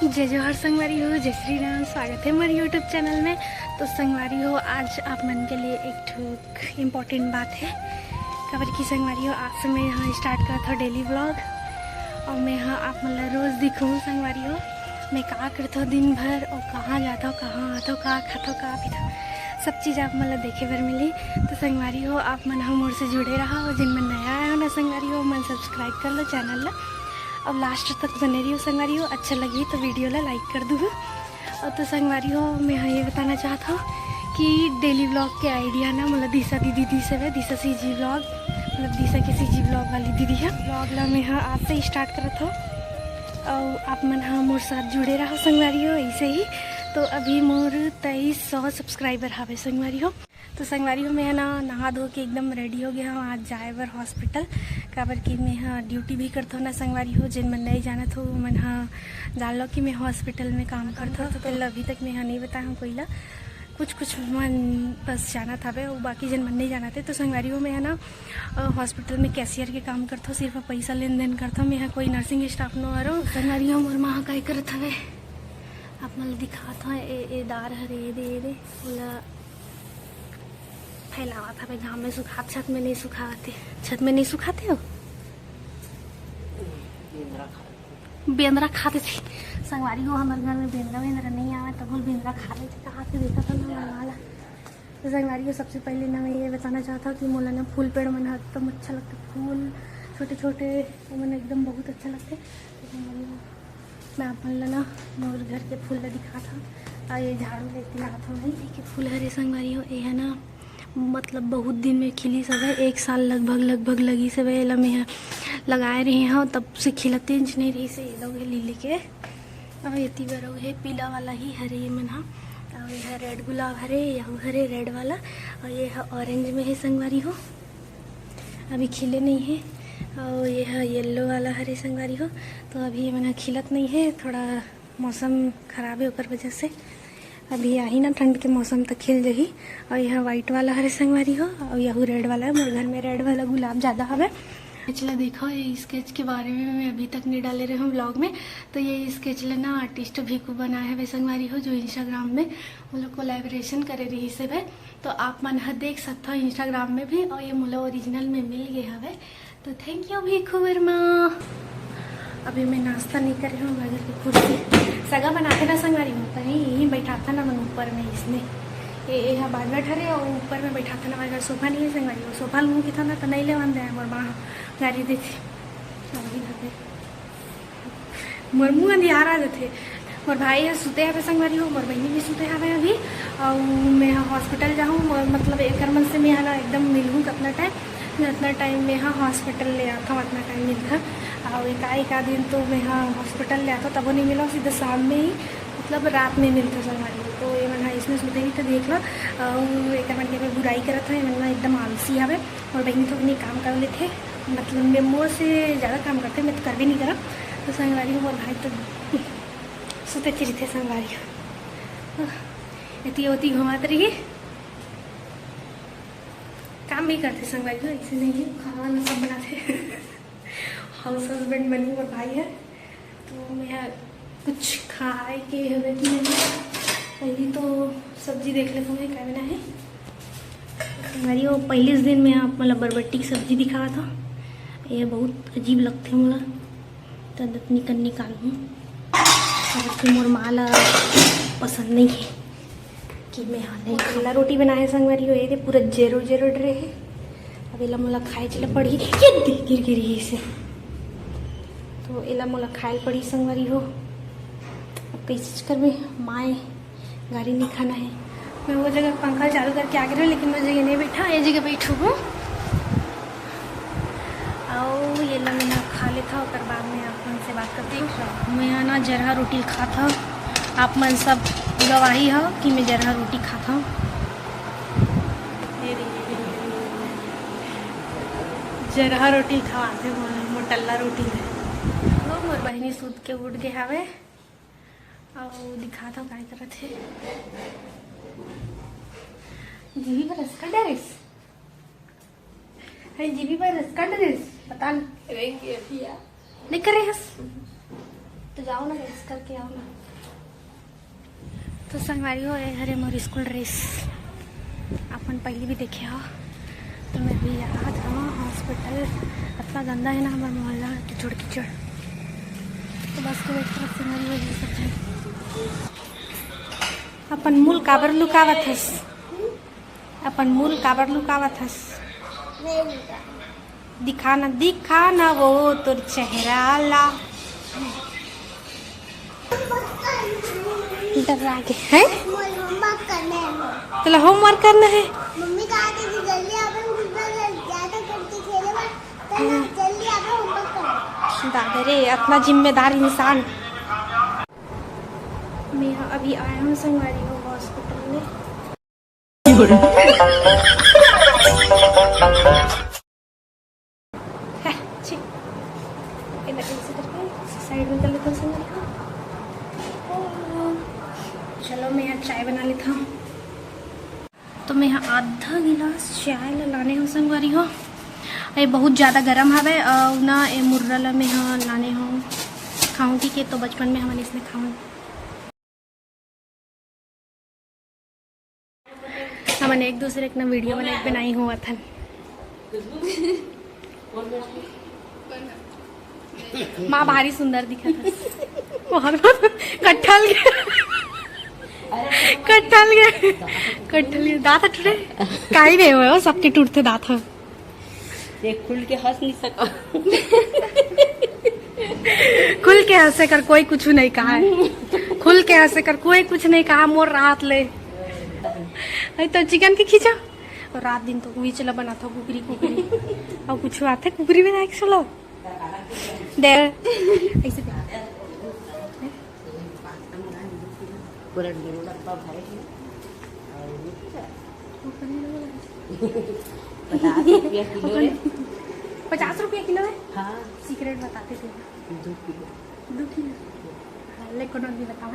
जय जोहर संगवारी हो, जय श्री राम। स्वागत है मेरे यूट्यूब चैनल में। तो संगवारी हो, आज आप मन के लिए एक इम्पोर्टेंट बात है। खबर की संगवारी हो, आज से मैं यहाँ स्टार्ट करता हूँ डेली व्लॉग। और मैं यहाँ आप मतलब रोज़ दिखूँ संगवारी हो मैं कहाँ करता हूँ दिन भर, और कहाँ जाता हूँ, कहाँ आता हूँ, कहाँ खाता हूँ, कहाँ पीता हूँ, सब चीज़ आप मतलब देखे बर मिली। तो संगवारी हो, आप मन हम से जुड़े रहा हो। जिन मन नया आया हो ना संगवारी हो, मन सब्सक्राइब कर लो चैनल ला, और लास्ट तक बने रही हो संगवारी हो। अच्छा लगी तो वीडियो ला लाइक कर दूँ। और तो संगवारी हो, मैं ये बताना चाहता हूँ कि डेली व्लॉग के आइडिया ना मतलब दिशा दीदी से है। दिशा सीजी व्लॉग मतलब दिशा के सीजी व्लॉग वाली दीदी है। व्लॉग ला मैं हाँ आज से स्टार्ट करत हो, और आप मन हाँ मोर साथ जुड़े रहो संगवारी हो ऐसे ही। तो अभी मोर 2300 सब्सक्राइबर हावे संगवारी हो। तो संगवारी हो, मैं ना नहा धो के एकदम रेडी हो गया हूँ आज जाए बर हॉस्पिटल। काबर कि मैं हाँ ड्यूटी भी करता हूँ ना संगवारी हो। जिन मन नहीं जाना था मन हाँ जान लो कि मैं हॉस्पिटल में काम करता हूँ। तो पहले अभी तक मैं हाँ नहीं बताया हूँ कोई ला, कुछ मन बस जाना था वे, और बाकी जन मन नहीं जाना थे। तो संगवारी हो, मैं है ना हॉस्पिटल में कैशियर के काम करता हूँ, सिर्फ पैसा लेन देन करता हूँ। मैं यहाँ कोई नर्सिंग स्टाफ नो आ रहा हूँ संगवारी हो। मोर माँ का करत हवे, आप मतलब दिखाता है ए दार हरे दे बोला फैलावा था भाई घाम में सुखा, छत में नहीं सुखाते। छत में नहीं सुखाते हो, बेंद्रा खाते थे संगवारी हो। हमारे घर में बेंद्रा नहीं आवा, तब बोल बेंद्रा खा लेते। कहाँ से देखा था ना वाला। तो संगवारी हो, सबसे पहले ना मैं ये बताना चाहता हूँ कि मोला ना फूल पेड़ मन एकदम अच्छा लगता। फूल छोटे छोटे मन एकदम बहुत अच्छा लगते। तो मैं आप मन ना मोर घर के फूल ला दिखा था, और ये झाड़ू लेती आता हूँ नहीं कि फूल हरे संगवारी हो। ये है ना मतलब बहुत दिन में खिली सब है, 1 साल लगभग लगी सब है। मैं लगाए रहे हैं तब से खिलते इंच नहीं रही से ये लोग लीली के। और ये तीवर है पीला वाला ही हरे ये मन। और ये है रेड गुलाब हरे, यह हरे रेड वाला, और ये है ऑरेंज में है संगवारी हो, अभी खिले नहीं है। और ये है येलो वाला हरे संगवारी हो। तो अभी ये मन खिलत नहीं है, थोड़ा मौसम खराब है ऊपर वजह से। अभी आई ना ठंड के मौसम तक खिल जाही। और यह वाइट वाला हरे संगवारी हो, और यह रेड वाला है। मेरे घर में रेड वाला गुलाब ज़्यादा हवे। चला देखो, ये स्केच के बारे में मैं अभी तक नहीं डाले रहे हूँ ब्लॉग में। तो ये स्केच लेना आर्टिस्ट भीकू बनाया है संगवारी हो, जो इंस्टाग्राम में वो लोग कोलैबोरेशन करे रही से है। तो आप मन देख सकते हो इंस्टाग्राम में भी, और ये मुला ओरिजिनल में मिल गए हवे। तो थैंक यू भीकू वर्मा। अभी मैं नाश्ता नहीं कर रही हूँ, घर की कुर्सी सगा बनाते ना संगवारी हूँ, पर यहीं बैठा था ना मन ऊपर में, इसमें ये यहाँ बाजू ठहरे और ऊपर में बैठा था ना। हमारे घर सोफा नहीं है संगवारी हो, सोफा लूँ की था ना तो नहीं ले बंद है। मोर माँ गाड़ी देती मोर मुँह अंधियार आ जाते। मोर भाई है सुते हवे संगवारी हो, मोर बहनी भी सुते हवे अभी। और मैं हॉस्पिटल जाऊँ मतलब एक मन से मैं ना एकदम मिलूँ कितना टाइम, जितना टाइम में हाँ हॉस्पिटल ले आता हूँ उतना टाइम मिलता। और एक दिन तो मैं हाँ हॉस्पिटल ले आता हूँ तब नहीं मिला, सीधा शाम में ही मतलब रात में मिलता संगवारी। तो ये मन इसमें सुतेगी तो देख लो। और एक मन के बुराई करता है मन एकदम आलसी हवे। और बहनी तो अपनी काम कर लेते, मतलब मैं मोर से ज़्यादा काम करते, मैं तो कर भी नहीं करा। तो संगवारी हो, और भाई तो सुते थे संगवारी हो, इतनी होती घुमाते रहिए, काम भी करते संगवारी हो। ऐसे नहीं है, खाना वाना सब बनाते हाउस हस्बैंड बनी और भाई है। तो मैं कुछ खाए के हवे कि नहीं, पहले तो सब्जी देख लेता हूँ क्या बना है संगवारी हो। पहले दिन में आप मतलब बरबट्टी की सब्जी दिखा था, ये बहुत अजीब लगते मुला, तो निकालूँ और मोर माला पसंद नहीं है कि मैं हाँ नहीं खिला रोटी बनाए संगवारी हो। ये पूरा जेरो ड्रे है। अब एला मोला खाए चला पड़ी, ये गिर गिरी इसे, तो एला मोला खाए पड़ी संगवारी हो। अब कैसे कर में माए गाड़ी नहीं खाना है। मैं वो जगह पंखा चालू करके आ गई हूँ, लेकिन वो जगह नहीं बैठा, ये जगह बैठू हूँ। और ये ला मैं खा लेता और बाद में आप मन से बात करती हूँ। मैं ना जरहा रोटी खाता हूँ, आप मन सब गवाही हो कि मैं जरहा रोटी खाता हूँ। जरहा रोटी खाते मोटल्ला रोटी है। तो मोर बहनी सूत के उठ गए हवे, और दिखा था क्या करत है। जीवी पर रसका डरेस है, जीवी पर रसका डरेस पता नहीं करे हस तो जाओ ना ड्रेस करके आओ ना। तो संगवारी हो हरे मोर स्कूल ड्रेस अपन पहले भी देखे हो। तो मैं भी यहाँ था हॉस्पिटल, इतना गंदा है ना हमारा मोहल्ला, कीचड़ कीचड़। तो बस के एक तरफ संगवारी हो सब जाए। अपन मूल काबर लुकावत हस, अपन मूल काबर लुकावत हस। दिखाना वो तोर चेहरा ला डरा के है। चलो होमवर्क करना है। मम्मी कहा थी कि जल्दी अपन ज्यादा करके खेले बट जल्दी अपन होमवर्क करो। दादा रे अपना जिम्मेदार इंसान। मैं अभी आया हूँ संगवारी हूँ हॉस्पिटल में। साइड में कर लेता हूँ। चलो मैं यहाँ चाय बना लेता हूँ। तो मैं यहाँ आधा गिलास चाय लाने हो संगवारी हो। ये बहुत ज़्यादा गर्म हवे ना ये मुर्रा ला में यहाँ लाने हो खाऊंगी के। तो बचपन में हमारे इसने खाऊं हमने एक दूसरे के ना वीडियो बनाई हुआ था। माँ भारी सुंदर दिखा था। कट्ठल कट्ठल दांत टूटे काई नहीं हुए सबके टूटते दांत है। खुल के हंस नहीं सका। खुल के हंसे कर कोई कुछ नहीं कहा है। खुल के हंसे कर कोई कुछ नहीं कहा। मोर रात ले तो चिकन के खींचा और रात दिन तो वही चला बना था कुकरी कुकरी और कुछ आते कुकरी में नाइक चलो दे ऐसे ₹50 किलो है। हाँ सीक्रेट बताते थे 2 किलो लेकिन नहीं बताओ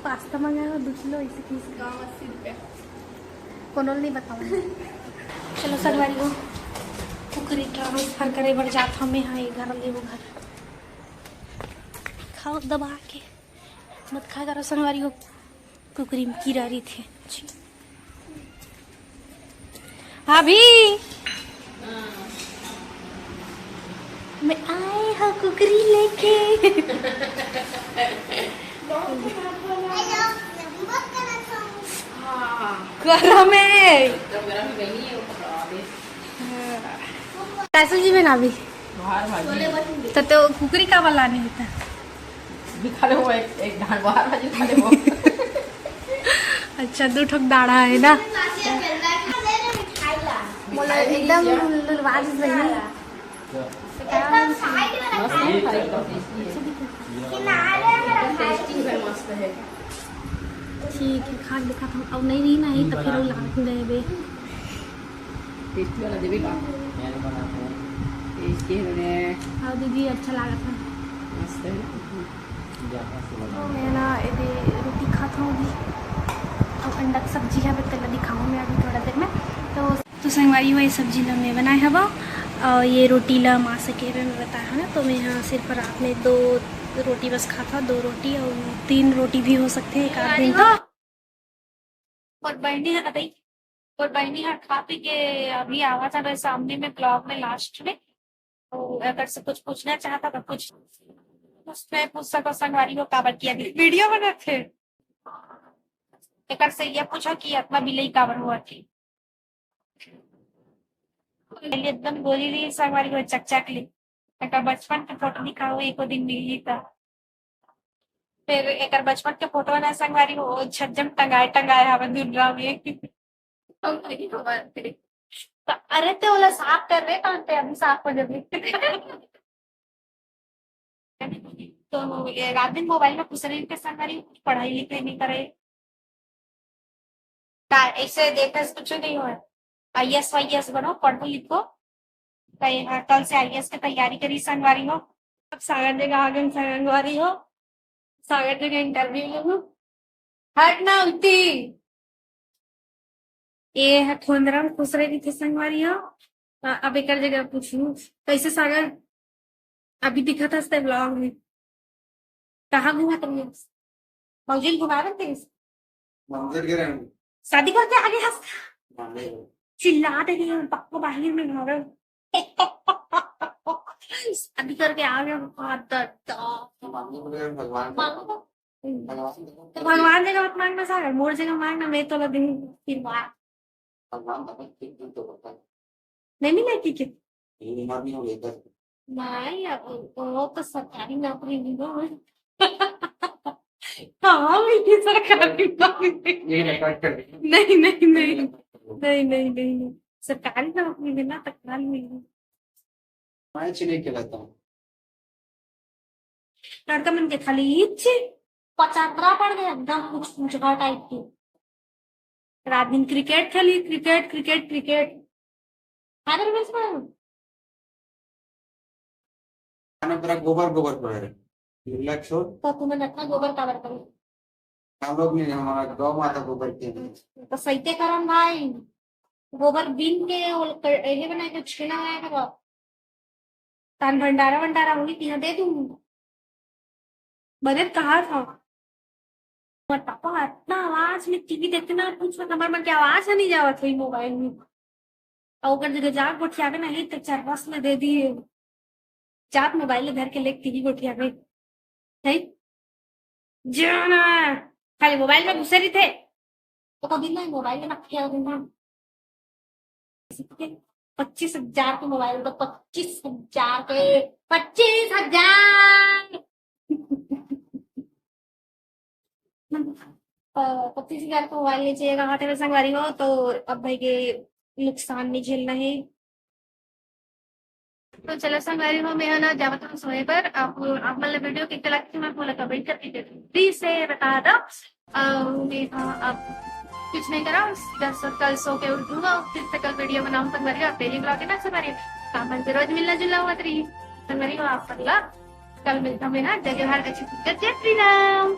पास्ता मंगाया 2 किलो ऐसे ₹80 कोनोल नहीं बताओ। चलो संगवारी हो कुकरी ट्रांसफर करे बढ़ जाता हमें। हाँ ये घर ले वो घर खाओ दबा के मत खा करो संगवारी हो। कुकरी में कीड़ा रही थी। भाभी मैं आए हाँ कुकरी लेके। गरम है कैसे जी में ना भी तो कुकरी का वाला नहीं होता। दिखा वो एक धान बाहर भाजी खा ले वो। अच्छा 2 ठोक दाढ़ा है ना एकदम लुलवाज नहीं। ठीक है खा दिखा था अब नहीं रही नहीं तो फिर लाख देवे टेस्टी वाला देवी का टेस्टी है। हाँ दीदी अच्छा लगा था मस्त है। तो मैं ना ये रोटी खाता हूँ अभी और अंडा की सब्जी है पहले दिखाऊँ मैं अभी थोड़ा देर में। तो संगवारी हुआ ये सब्जी ला मैं बनाए हवा और ये रोटी ला माँ से कह रहे बताया है ना। तो मैं यहाँ सिर्फ रात में 2 रोटी बस खाता 2 रोटी और 3 रोटी भी हो सकते हैं एक आध दिन। और बहनी है खा पी के अभी आवा था मेरे सामने में ब्लॉग में लास्ट में। तो अगर से कुछ पूछना चाहता तो कुछ उसमें पूछ सको संगवारी को काबर किया वीडियो बना थे एक से ये पूछो कि इतना बिलई काबर हुआ थी। एकदम गोली रही संगवारी को चकचक ली एक बचपन के फोटो दिखाओ एको दिन मिली था। फिर एक बचपन के फोटो ना संगवारी हो छज्जम टंगाए हवा दुर्रा में। तो अरे ते वाला साफ कर रहे कहाँ पे अभी साफ हो जाए। तो रात दिन मोबाइल में घुस रही के संगवारी पढ़ाई लिखाई नहीं करे ऐसे देखने से कुछ नहीं हुआ। IAS वाईएस बनो पढ़ो लिखो कल से IAS की तैयारी करी संगवारी हो। अब सागर जगह आगे संगवारी हो सागर जगह इंटरव्यू लो हट ना उठी ये है खोंदरा में खुश रही थी संगवारी हो। अब एक जगह पूछू कैसे सागर अभी दिखा था इसके ब्लॉग में। कहाँ घुमा तुमने? मौजिल घुमा रहे थे? मंदिर के रहने शादी करके आगे हंस मंदिर चिल्ला दे रही हूँ पक्का बाहर में घर शादी करके आ गए मंदिर में भगवान तो भगवान जगह मत मांगना सागर मोर जगह मांगना मैं तो लगी फिर बात भगवान ठीक तो होता है नहीं मिला ठीक है ये उम्र नहीं हो गई इधर नहीं अब वो तो सरकारी नौकरी मिलो हाँ मीठी सरकारी नौकरी ये रिकॉर्ड कर नहीं नहीं नहीं नहीं नहीं नहीं सरकारी नौकरी मिलना तत्काल मिली मैं चिने के लाता हूँ लड़का मन के खाली इच्छे पचातरा पड़ गया एकदम कुछ पूछगा टाइप की रात दिन क्रिकेट खेली cricket cricket cricket father miss में खाना पूरा गोबर गोबर पड़ रहा है रिलैक्स हो तो तुम्हें अपना गोबर कवर करो हम लोग नहीं हमारा गौ माता गोबर के तो सही करम भाई गोबर बीन के ये बना के छेना बनाया करो तान भंडारा भंडारा होगी तिहा दे दूँ बजट कहा था और पापा इतना आवाज में टीवी देखते ना कुछ हमारे मन की आवाज नहीं जावा थी मोबाइल में और अगर जगह जाग गोठिया के नहीं तो 4-5 में दे दिए जात मोबाइल घर के लेके टीवी गोठिया गई है जाना खाली मोबाइल में घुसे रही थे तो कभी ना मोबाइल में रखा दूंगा 25,000 के मोबाइल तो 25,000 के 25,000 25,000 का मोबाइल लीजिएगा हाथे में संगवारी हो तो अब भाई के नुकसान नहीं झेलना है तो चलो संगवारी हो मैं ना जावत हूँ सोए पर आप मतलब वीडियो कितने लगती मैं बोला कमेंट करके दे प्लीज से बता दो अब कुछ नहीं करा कल सो के उठूंगा फिर से कल वीडियो बनाऊँ संगवारी आप डेली ब्लॉग है ना संगवारी काम रोज मिलना जुलना हुआ तरी संगवारी हो आप कल मिलता हूँ ना जगह हर अच्छी जय श्री राम।